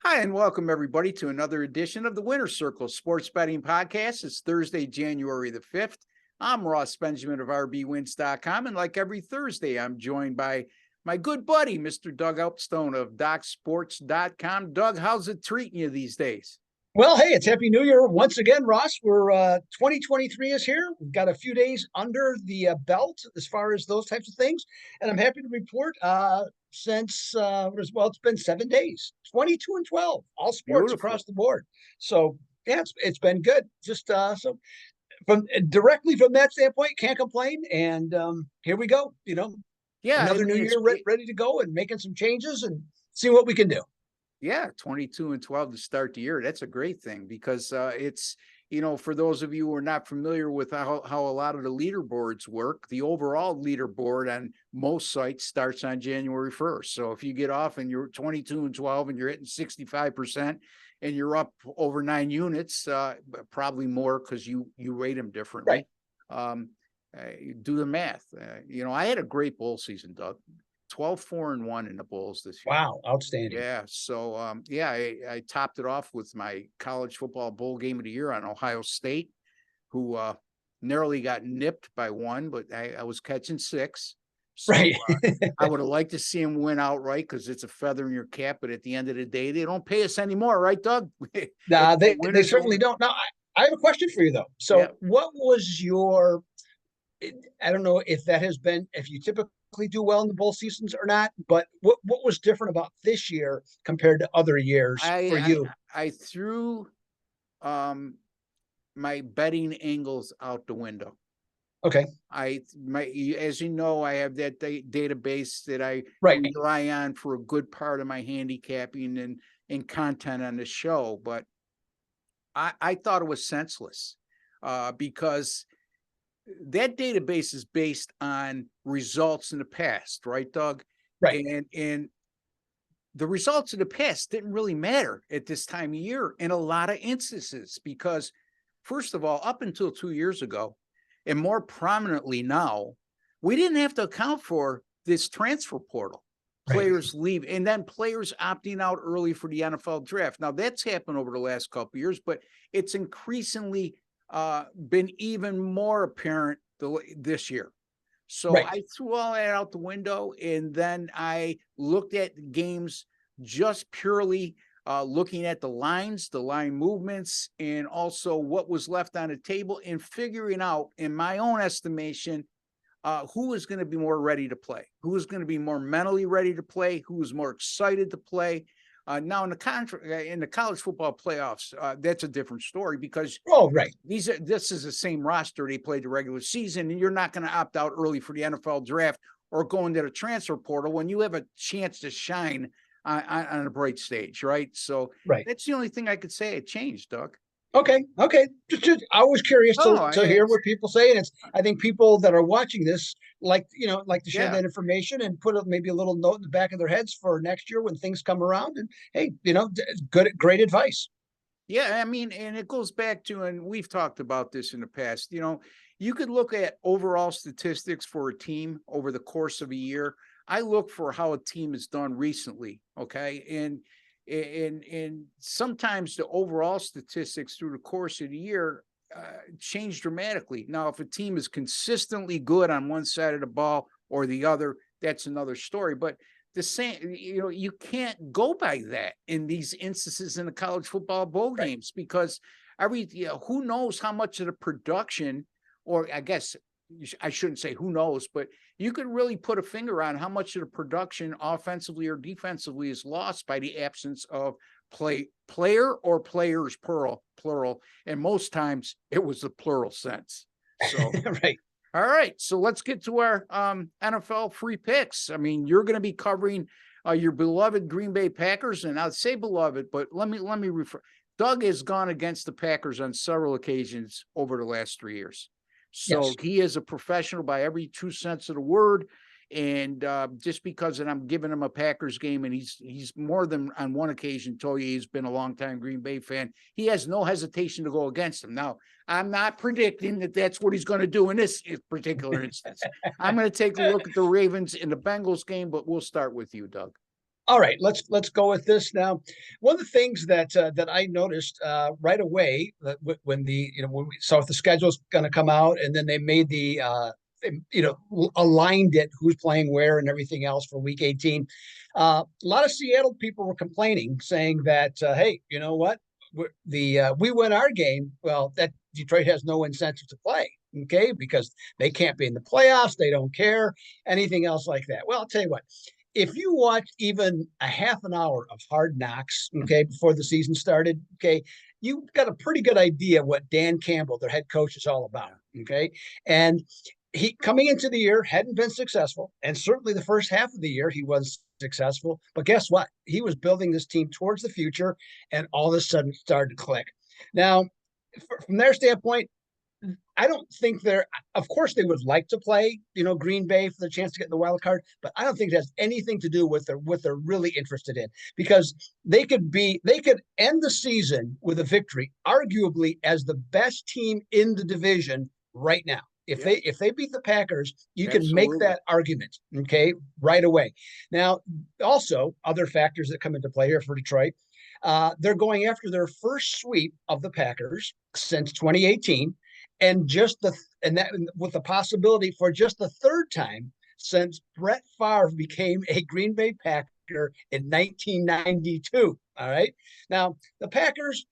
Hi, and welcome everybody to another edition of the Winner's Circle Sports Betting Podcast. It's Thursday, January the 5th. I'm Ross Benjamin of RBWins.com, and like every Thursday, I'm joined by my good buddy, Mr. Doug Elpstone of DocSports.com. Doug, how's it treating you these days? Well, hey, it's Happy New Year once again, Ross. We're 2023 is here. We've got a few days under the belt as far as those types of things, and I'm happy to report since it's been 7 days, 22-12, all sports Beautiful. across the board. So yeah, it's been good. Just so from directly from that standpoint, can't complain. And here we go. Yeah, I Another new mean, year ready to go and making some changes and see what we can do. yeah, 22-12 to start the year. That's a great thing because it's, for those of you who are not familiar with how a lot of the leaderboards work, the overall leaderboard on most sites starts on January 1st. So if you get off and you're 22-12 and you're hitting 65% and you're up over 9 units, probably more because you rate them differently. Right. Do the math. I had a great bowl season, Doug. 12-4-1 in the bowls this year. Wow, outstanding. Yeah. So, I topped it off with my college football bowl game of the year on Ohio State, who narrowly got nipped by one, but I was catching six. So Right. I would have liked to see him win outright because it's a feather in your cap. But at the end of the day, they don't pay us anymore, right, Doug? Nah, they certainly don't. Now, I have a question for you though. Yeah. So, what was your? I don't know if you typically do well in the bowl seasons or not, but what was different about this year compared to other years for I you? I threw my betting angles out the window. Okay, As you know, I have that database that I right, rely on for a good part of my handicapping and content on the show. But I thought it was senseless because that database is based on results in the past, right, Doug? right, And the results of the past didn't really matter at this time of year in a lot of instances because, first of all, up until 2 years ago, and more prominently now, we didn't have to account for this transfer portal. right, Players leave and then players opting out early for the NFL draft. Now that's happened over the last couple of years, but it's increasingly been even more apparent this year. So right. I threw all that out the window, and then I looked at games just purely looking at the lines, the line movements, and also what was left on the table, and figuring out, in my own estimation, who is going to be more ready to play, who is going to be more mentally ready to play, who is more excited to play. Now in the college football playoffs, that's a different story because Oh, right, this is the same roster they played the regular season, and you're not going to opt out early for the NFL draft or go into the transfer portal when you have a chance to shine on a bright stage, right? So right. that's the only thing I could say it changed, Doug. Okay. Just I was curious No, to hear what people say, and I think people that are watching this like to share yeah. that information and put maybe a little note in the back of their heads for next year when things come around. And hey, great advice. Yeah, I mean, and it goes back to, and we've talked about this in the past, you could look at overall statistics for a team over the course of a year. I look for how a team has done recently, okay? And sometimes the overall statistics through the course of the year change dramatically. Now, if a team is consistently good on one side of the ball or the other, that's another story. But the same, you can't go by that in these instances in the college football bowl Right. games because who knows how much of the production, or I guess I shouldn't say who knows, but you could really put a finger on how much of the production offensively or defensively is lost by the absence of player or players, plural. And most times it was the plural sense. So Right. all right, so let's get to our NFL free picks. I mean, you're going to be covering your beloved Green Bay Packers, and I'd say beloved, but let me refer. Doug has gone against the Packers on several occasions over the last 3 years, so Yes. he is a professional by every true sense of the word. And just because I'm giving him a Packers game, and he's more than on one occasion told you he's been a longtime Green Bay fan, he has no hesitation to go against him. Now, I'm not predicting that that's what he's going to do in this particular instance. I'm going to take a look at the Ravens in the Bengals game, but we'll start with you, Doug. All right, let's go with this now. One of the things that I noticed right away when when we saw if the schedule's going to come out, and then they made the aligned it who's playing where and everything else for Week 18. A lot of Seattle people were complaining, saying that hey, you know what, we win our game. Well, that Detroit has no incentive to play. Okay, because they can't be in the playoffs, they don't care anything else like that. Well, I'll tell you what, if you watch even a half an hour of Hard Knocks, okay, before the season started, okay, you got a pretty good idea what Dan Campbell, their head coach, is all about. Okay. And he coming into the year hadn't been successful. And certainly the first half of the year he was successful. But guess what? He was building this team towards the future, and all of a sudden started to click. Now, from their standpoint, I don't think they're, of course, they would like to play, Green Bay for the chance to get in the wild card, but I don't think it has anything to do with what they're really interested in, because they could end the season with a victory, arguably as the best team in the division right now. If they beat the Packers, you can make that argument, okay, right away. Now, also other factors that come into play here for Detroit. They're going after their first sweep of the Packers since 2018. And with the possibility for just the third time since Brett Favre became a Green Bay Packer in 1992. All right. Now, the Packers,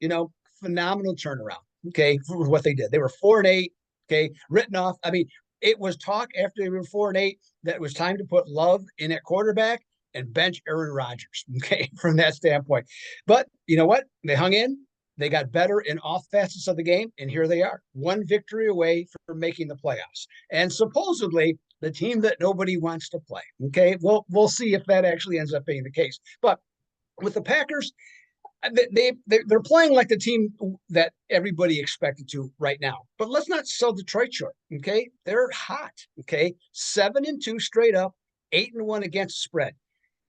phenomenal turnaround, okay, for what they did. They were 4-8, okay, written off. I mean, it was talk after they were 4-8 that it was time to put Love in at quarterback and bench Aaron Rodgers, okay, from that standpoint. But you know what? They hung in. They got better in all facets of the game, and here they are, one victory away from making the playoffs. And supposedly the team that nobody wants to play. Okay, we'll see if that actually ends up being the case. But with the Packers, they're playing like the team that everybody expected to right now. But let's not sell Detroit short. Okay, they're hot. Okay, 7-2 straight up, 8-1 against the spread.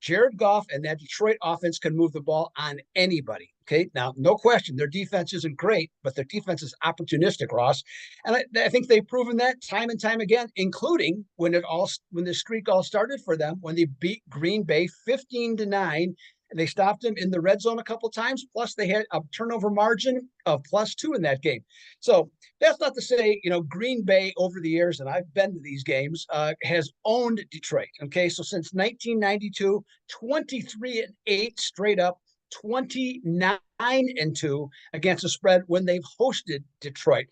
Jared Goff and that Detroit offense can move the ball on anybody. Okay, now no question, their defense isn't great, but their defense is opportunistic, Ross, and I think they've proven that time and time again, including when the streak all started for them when they beat Green Bay 15-9. And they stopped them in the red zone a couple of times. Plus, they had a turnover margin of +2 in that game. So that's not to say, Green Bay over the years, and I've been to these games, has owned Detroit. Okay, so since 1992, 23-8 straight up, 29-2 against the spread when they've hosted Detroit.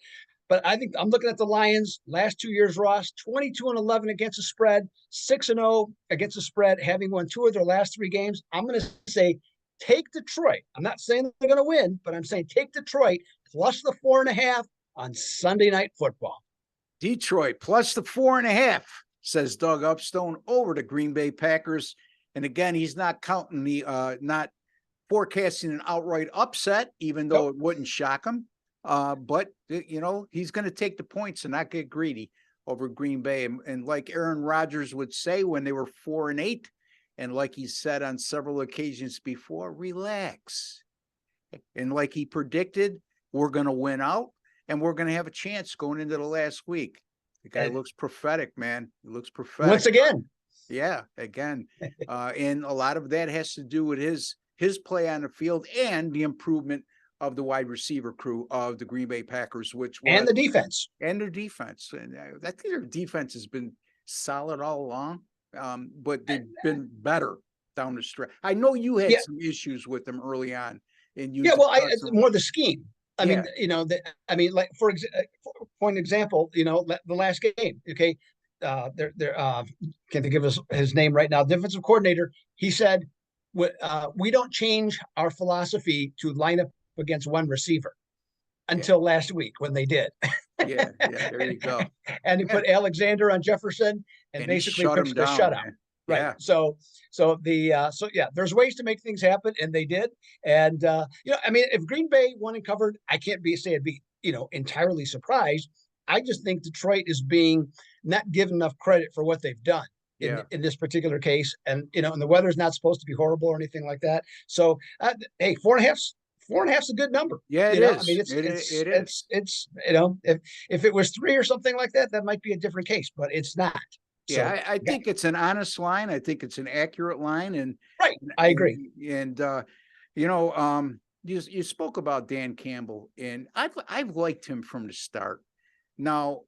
But I think I'm looking at the Lions last 2 years, Ross, 22-11 against the spread, 6-0 against the spread, having won 2 of their last 3 games. I'm going to say take Detroit. I'm not saying they're going to win, but I'm saying take Detroit plus the 4.5 on Sunday Night Football. Detroit plus the 4.5, says Doug Upstone, over the Green Bay Packers. And again, he's not counting not forecasting an outright upset, even though it wouldn't shock him. But he's going to take the points and not get greedy over Green Bay. And like Aaron Rodgers would say when they were 4-8, and like he said on several occasions before, relax. And like he predicted, we're going to win out and we're going to have a chance going into the last week. The guy looks prophetic, man. He looks prophetic. Once again. Yeah, again. And a lot of that has to do with his play on the field and the improvement of the wide receiver crew of the Green Bay Packers, and the defense. And their defense. And I think their defense has been solid all along, but they've been better down the stretch. I know you had some issues with them early on. And it's more the scheme. I mean, like for point example, the last game, okay, can't think of his name right now, defensive coordinator, he said, we don't change our philosophy to line up against one receiver until last week when they did. There you go. And he put Alexander on Jefferson and basically pitched the shutout. Man. Right. Yeah. So there's ways to make things happen, and they did. And if Green Bay won and covered, I can't say I'd be entirely surprised. I just think Detroit is being not given enough credit for what they've done in this particular case. And and the weather's not supposed to be horrible or anything like that. So hey, 4.5's a good number. Yeah, it is. I mean, it's if it was 3 or something like that, that might be a different case, but it's not. Yeah, So I yeah, think it's an honest line. I think it's an accurate line, right. I agree. and you spoke about Dan Campbell, and I've liked him from the start. Now,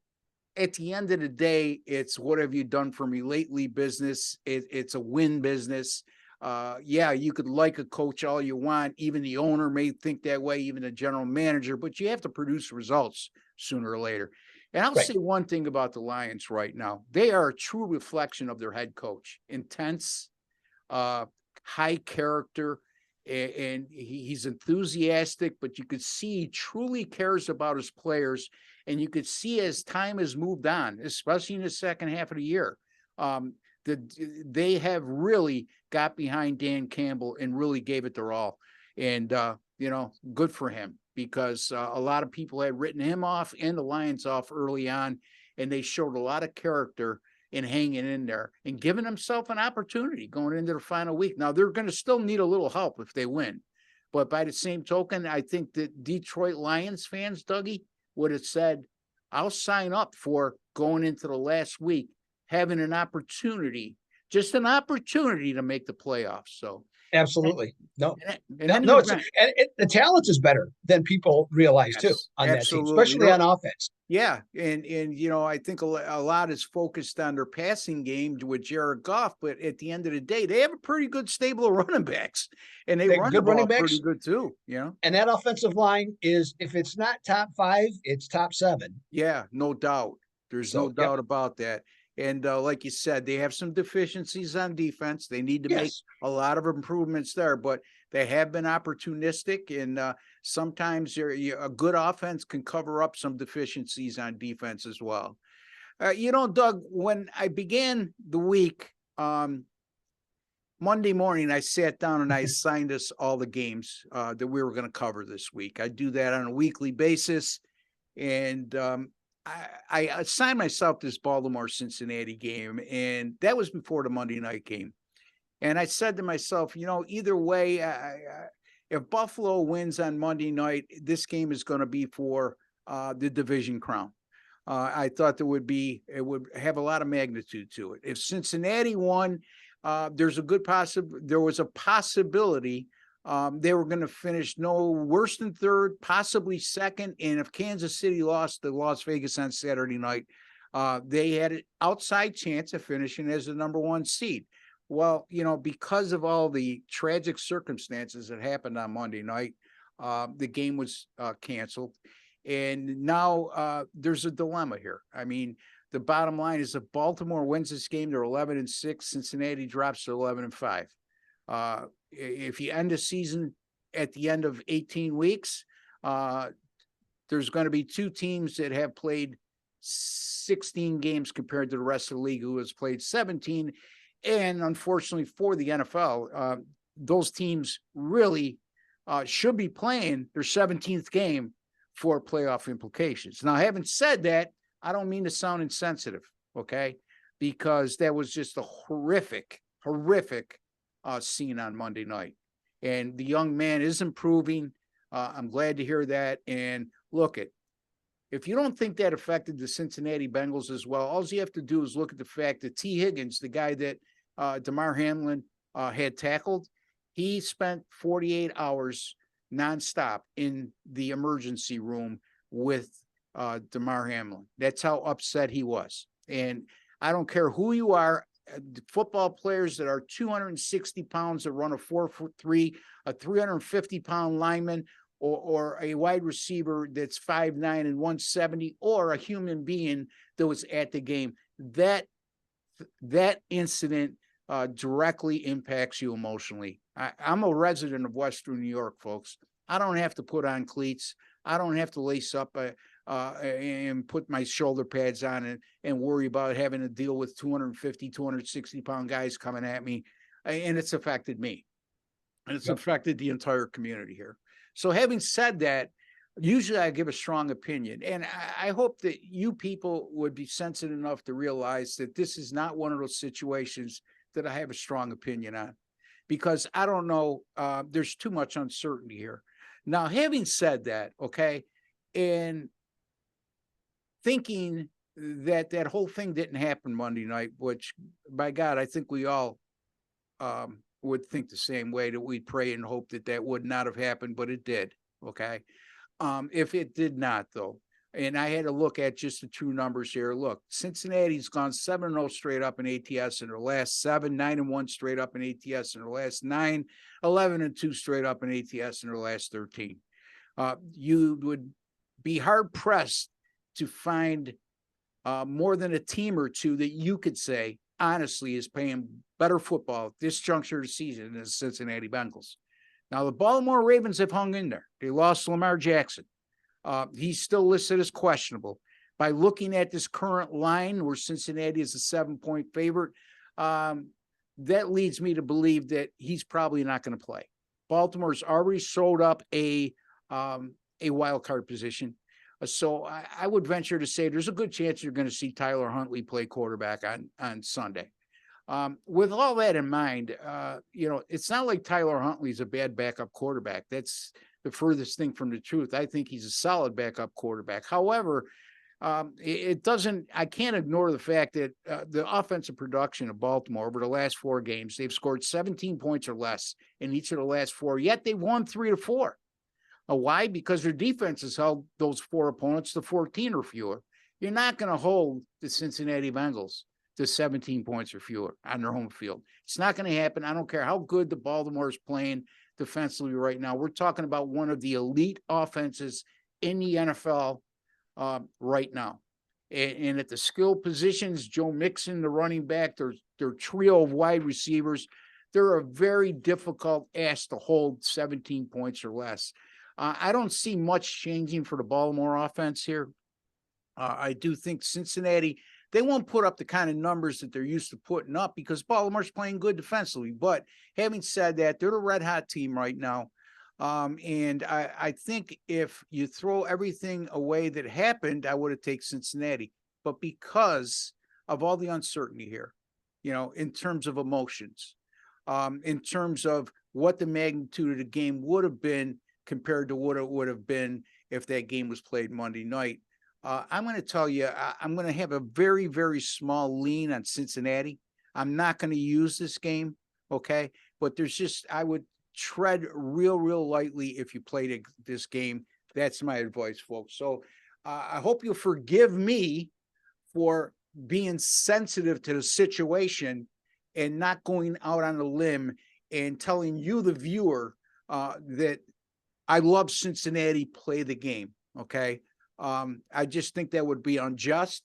at the end of the day, it's what have you done for me lately business. It's a win business. Yeah, you could like a coach all you want. Even the owner may think that way, even the general manager, but you have to produce results sooner or later. And I'll Right. say one thing about the Lions right now. They are a true reflection of their head coach. Intense, uh, high character, and he's enthusiastic, but you could see he truly cares about his players. And you could see as time has moved on, especially in the second half of the year, um, they have really got behind Dan Campbell and really gave it their all. And, good for him because a lot of people had written him off and the Lions off early on, and they showed a lot of character in hanging in there and giving himself an opportunity going into the final week. Now they're going to still need a little help if they win, but by the same token, I think that Detroit Lions fans, Dougie, would have said, "I'll sign up for going into the last week, having an opportunity, just an opportunity to make the playoffs." So, and, Absolutely. No, in no, any no. It's event, and the talent is better than people realize too yes, on that team, absolutely. especially on offense. Yeah, and I think a lot is focused on their passing game with Jared Goff, but at the end of the day, they have a pretty good stable of running backs, and they They run the good running ball pretty backs, good too. and that offensive line is, if it's not top five, it's top seven. Yeah, no doubt. There's no So, yep. doubt about that. And like you said, they have some deficiencies on defense. They need to make Yes, a lot of improvements there, but they have been opportunistic. And sometimes a good offense can cover up some deficiencies on defense as well. Doug, when I began the week, Monday morning, I sat down and I assigned us all the games that we were going to cover this week. I do that on a weekly basis. And I assigned myself this Baltimore Cincinnati game, and that was before the Monday night game. And I said to myself, either way, if Buffalo wins on Monday night, this game is going to be for the division crown. I thought it would have a lot of magnitude to it. If Cincinnati won, there was a possibility they were going to finish no worse than third, possibly second. And if Kansas City lost to Las Vegas on Saturday night, they had an outside chance of finishing as the number one seed. Well, because of all the tragic circumstances that happened on Monday night, the game was canceled. And now there's a dilemma here. I mean, the bottom line is if Baltimore wins this game, they're 11-6. Cincinnati drops to 11-5. If you end the season at the end of 18 weeks, there's going to be two teams that have played 16 games compared to the rest of the league who has played 17. And unfortunately for the NFL, those teams really should be playing their 17th game for playoff implications. Now, having said that, I don't mean to sound insensitive, okay? Because that was just a horrific scene on Monday night. And the young man is improving. I'm glad to hear that. And if you don't think that affected the Cincinnati Bengals as well, all you have to do is look at the fact that T. Higgins, the guy that Damar Hamlin had tackled, he spent 48 hours nonstop in the emergency room with Damar Hamlin. That's how upset he was. And I don't care who you are, football players that are 260 pounds that run a 4'3", a 350-pound lineman, or a wide receiver that's 5'9" and 170, or a human being that was at the game. That incident directly impacts you emotionally. I'm a resident of Western New York, folks. I don't have to put on cleats. I don't have to lace up and put my shoulder pads on and worry about having to deal with 250, 260-pound guys coming at me. And it's affected me. And it's affected the entire community here. So having said that, usually I give a strong opinion. And I hope that you people would be sensitive enough to realize that this is not one of those situations that I have a strong opinion on. Because I don't know, there's too much uncertainty here. Now, having said that, okay, and thinking that whole thing didn't happen Monday night, which by God, I think we all would think the same way, that we'd pray and hope that would not have happened, but it did. Okay. If it did not, though, and I had to look at just the true numbers here. Look, Cincinnati's gone 7-0 straight up in ATS in their last 7, 9-1 straight up in ATS in their last 9, 11-2 straight up in ATS in their last 13. You would be hard pressed to find more than a team or two that you could say, honestly, is playing better football at this juncture of the season than the Cincinnati Bengals. Now, the Baltimore Ravens have hung in there. They lost Lamar Jackson. He's still listed as questionable. By looking at this current line where Cincinnati is a 7-point favorite, that leads me to believe that he's probably not going to play. Baltimore's already showed up a wild card position. So I would venture to say there's a good chance you're going to see Tyler Huntley play quarterback on Sunday. With all that in mind, it's not like Tyler Huntley's a bad backup quarterback. That's the furthest thing from the truth. I think he's a solid backup quarterback. However, I can't ignore the fact that the offensive production of Baltimore over the last 4 games, they've scored 17 points or less in each of the last 4, yet they won 3-4. Why? Because their defense has held those 4 opponents to 14 or fewer. You're not going to hold the Cincinnati Bengals to 17 points or fewer on their home field. It's not going to happen. I don't care how good the Baltimore is playing defensively right now. We're talking about one of the elite offenses in the NFL right now. And at the skill positions, Joe Mixon, the running back, their trio of wide receivers, they're a very difficult ask to hold 17 points or less. I don't see much changing for the Baltimore offense here. I do think Cincinnati, they won't put up the kind of numbers that they're used to putting up because Baltimore's playing good defensively. But having said that, they're the red hot team right now. And I think if you throw everything away that happened, I would have taken Cincinnati. But because of all the uncertainty here, in terms of emotions, in terms of what the magnitude of the game would have been compared to what it would have been if that game was played Monday night, I'm going to tell you, I'm going to have a very, very small lean on Cincinnati. I'm not going to use this game, okay? But I would tread real lightly if you played this game. That's my advice, folks. So I hope you'll forgive me for being sensitive to the situation and not going out on a limb and telling you, the viewer, that I love Cincinnati, play the game, okay? I just think that would be unjust,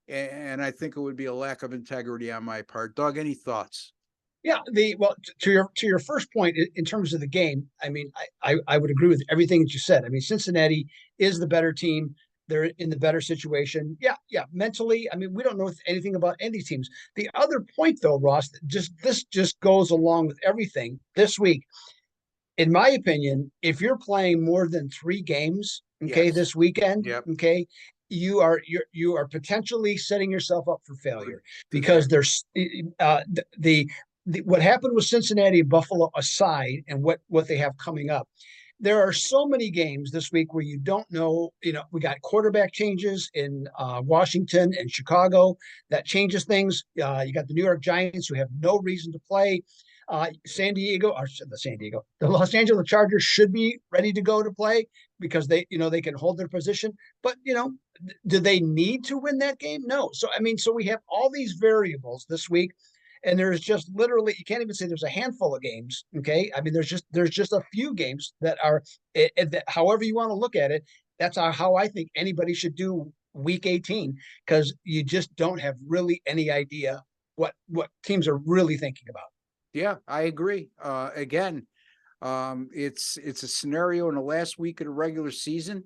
and I think it would be a lack of integrity on my part. Doug, any thoughts? Yeah, to your first point in terms of the game, I mean, I would agree with everything that you said. I mean, Cincinnati is the better team. They're in the better situation. Yeah. Mentally, I mean, we don't know anything about any teams. The other point, though, Ross, this just goes along with everything this week. In my opinion, if you're playing more than 3 games, okay, Yes. this weekend, Yep. okay, you are potentially setting yourself up for failure because Exactly. there's the what happened with Cincinnati and Buffalo aside, and what they have coming up. There are so many games this week where you don't know. We got quarterback changes in Washington and Chicago that changes things. You got the New York Giants who have no reason to play. The Los Angeles Chargers should be ready to go to play because they can hold their position. But do they need to win that game? No. So we have all these variables this week, and there's just literally, you can't even say there's a handful of games. Okay, I mean there's just a few games that are, however you want to look at it. That's how I think anybody should do week 18, because you just don't have really any idea what teams are really thinking about. Yeah, I agree. Again, it's a scenario in the last week of the regular season,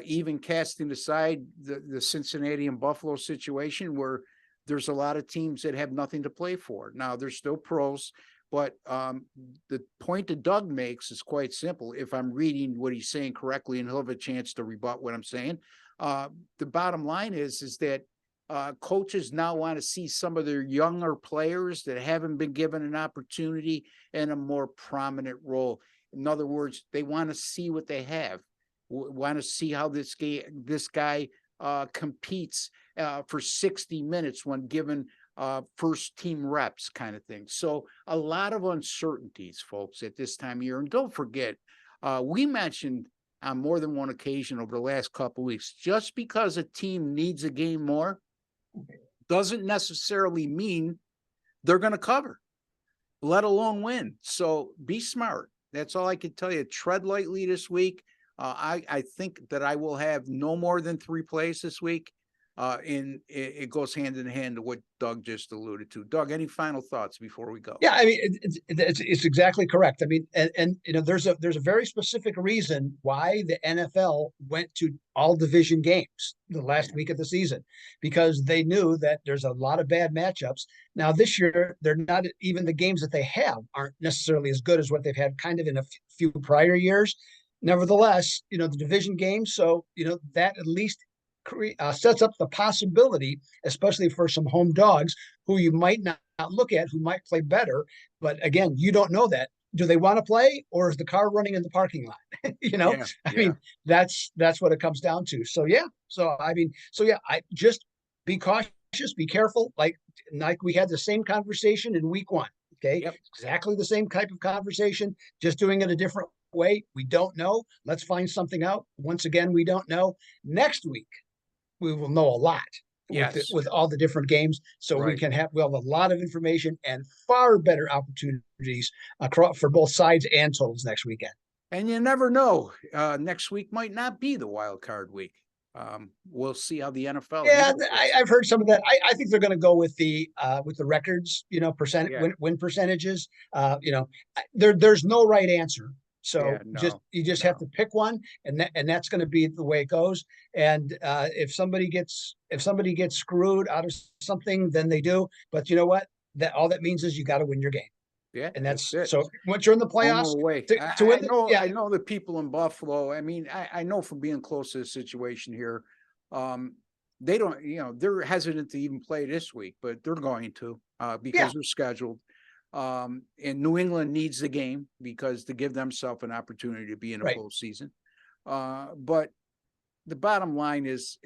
even casting aside the Cincinnati and Buffalo situation, where there's a lot of teams that have nothing to play for. Now, they're still pros, but the point that Doug makes is quite simple. If I'm reading what he's saying correctly, and he'll have a chance to rebut what I'm saying, the bottom line is that coaches now want to see some of their younger players that haven't been given an opportunity in a more prominent role. In other words, they want to see what they have, want to see how this guy competes for 60 minutes when given first team reps kind of thing. So a lot of uncertainties, folks, at this time of year. And don't forget, we mentioned on more than one occasion over the last couple of weeks, just because a team needs a game more doesn't necessarily mean they're going to cover, let alone win. So be smart. That's all I can tell you. Tread lightly this week. I think that I will have no more than 3 plays this week. And it goes hand in hand to what Doug just alluded to. Doug, any final thoughts before we go? Yeah, I mean, it's exactly correct. I mean, and there's a very specific reason why the NFL went to all division games the last week of the season, because they knew that there's a lot of bad matchups. Now this year, they're not even the games that they have aren't necessarily as good as what they've had kind of in a few prior years. Nevertheless, the division games, so that at least sets up the possibility, especially for some home dogs who you might not look at, who might play better. But again, you don't know that. Do they want to play, or is the car running in the parking lot? I mean, that's what it comes down to. So yeah. I just be cautious, be careful. Like we had the same conversation in week 1. Okay. Yep. Exactly the same type of conversation, just doing it a different way. We don't know. Let's find something out. Once again, we don't know. Next week, we will know a lot with all the different games. So we'll have a lot of information and far better opportunities for both sides and totals next weekend. And you never know. Next week might not be the wild card week. We'll see how the NFL. Yeah, I've heard some of that. I think they're going to go with the records, win percentages. There's no right answer. So you just have to pick one, and that's going to be the way it goes. And if somebody gets screwed out of something, then they do. But you know what? All that means is you got to win your game. Yeah, and that's it. So once you're in the playoffs, I know the people in Buffalo. I mean, I know from being close to the situation here, they don't, they're hesitant to even play this week, but they're going to because they're scheduled. And New England needs the game because to give themselves an opportunity to be in a postseason. But the bottom line is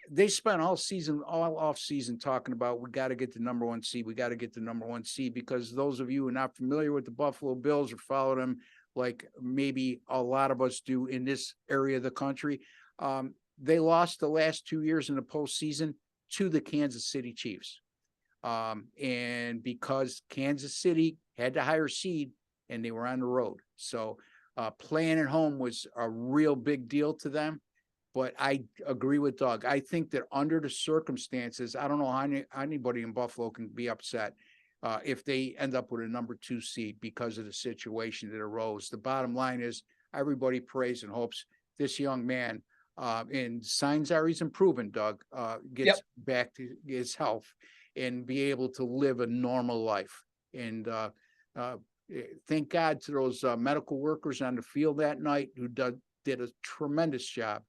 they spent all off season talking about, we got to get the number 1 seed. We got to get the number 1 seed, because those of you who are not familiar with the Buffalo Bills or follow them, like maybe a lot of us do in this area of the country, they lost the last 2 years in the postseason to the Kansas City Chiefs. And because Kansas City had the higher seed and they were on the road. So playing at home was a real big deal to them. But I agree with Doug. I think that under the circumstances, I don't know how anybody in Buffalo can be upset if they end up with a number 2 seed because of the situation that arose. The bottom line is everybody prays and hopes this young man, and signs are he's improving, Doug, gets back to his health and be able to live a normal life. And thank God to those medical workers on the field that night who did a tremendous job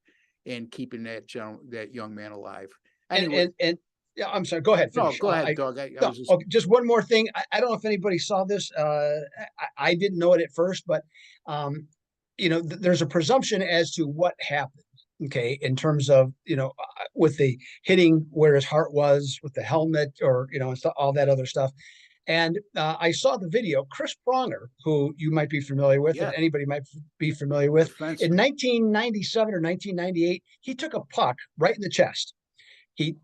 in keeping that young man alive. Anyway, and yeah, I'm sorry. Go ahead. Finish. No, go ahead, Doug. Just one more thing. I don't know if anybody saw this. I didn't know it at first, but there's a presumption as to what happened. Okay, in terms of with the hitting where his heart was with the helmet, or all that other stuff. And I saw the video. Chris Pronger, who you might be familiar with, and anybody might be familiar with, in 1997 or 1998, he took a puck right in the chest. He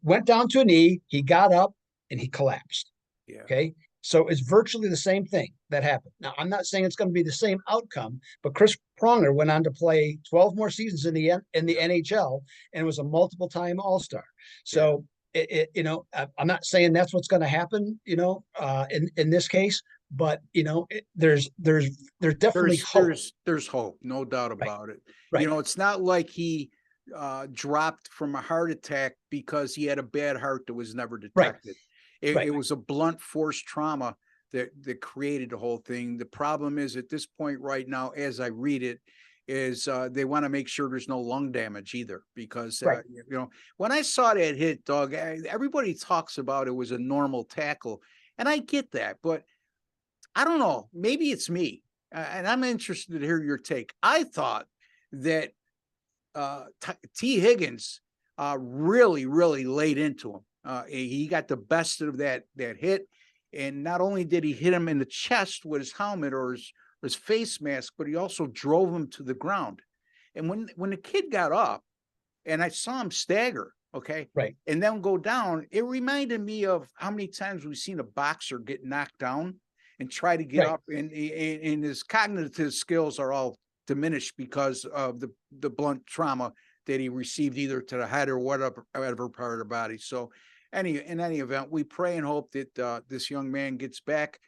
went down to a knee, he got up, and he collapsed. Yeah. Okay, so it's virtually the same thing that happened. Now, I'm not saying it's going to be the same outcome, but Chris Pronger went on to play 12 more seasons in the NHL and was a multiple-time All-Star. So. I'm not saying that's what's going to happen, in this case, but there's definitely hope. There's hope, no doubt about it. Right. It's not like he dropped from a heart attack because he had a bad heart that was never detected. It was a blunt force trauma that created the whole thing. The problem is at this point right now, as I read it, is they want to make sure there's no lung damage either, because when I saw that hit, Doug, everybody talks about it was a normal tackle, and I get that, but I don't know, maybe it's me, and I'm interested to hear your take. I thought that T. Higgins really, really laid into him. He got the best of that hit. And not only did he hit him in the chest with his helmet or his face mask, but he also drove him to the ground. And when the kid got up and I saw him stagger, okay, Right. and then go down, it reminded me of how many times we've seen a boxer get knocked down and try to get Right. up, and his cognitive skills are all diminished because of the blunt trauma that he received either to the head or whatever part of the body. So in any event, we pray and hope that this young man gets back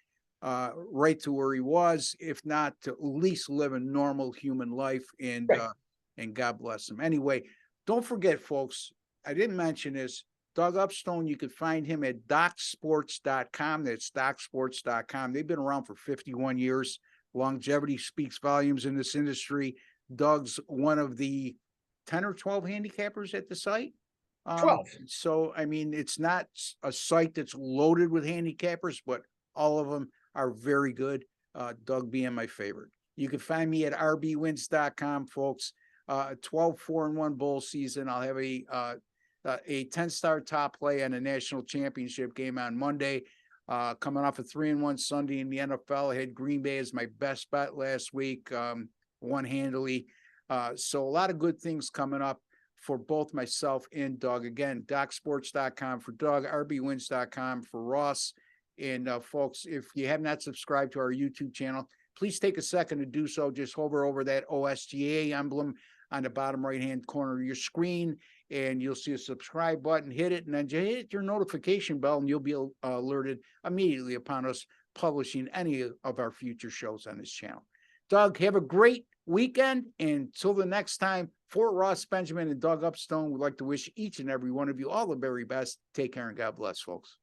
right to where he was, if not to at least live a normal human life, Right. And God bless him. Anyway, don't forget, folks, I didn't mention this. Doug Upstone, you can find him at docsports.com. That's docsports.com. They've been around for 51 years. Longevity speaks volumes in this industry. Doug's one of the 10 or 12 handicappers at the site. 12. So, I mean, it's not a site that's loaded with handicappers, but all of them are very good. Doug being my favorite. You can find me at rbwins.com, folks. 12 4-1 bowl season. I'll have a 10-star top play on a national championship game on Monday. Coming off a 3-1 Sunday in the NFL. I had Green Bay as my best bet last week, won handily. So a lot of good things coming up for both myself and Doug. Again, docsports.com for Doug, rbwins.com for Ross. And folks, if you have not subscribed to our YouTube channel, please take a second to do so. Just hover over that OSGA emblem on the bottom right-hand corner of your screen, and you'll see a subscribe button. Hit it, and then just hit your notification bell, and you'll be alerted immediately upon us publishing any of our future shows on this channel. Doug, have a great weekend. And until the next time, for Ross Benjamin and Doug Upstone, we'd like to wish each and every one of you all the very best. Take care and God bless, folks.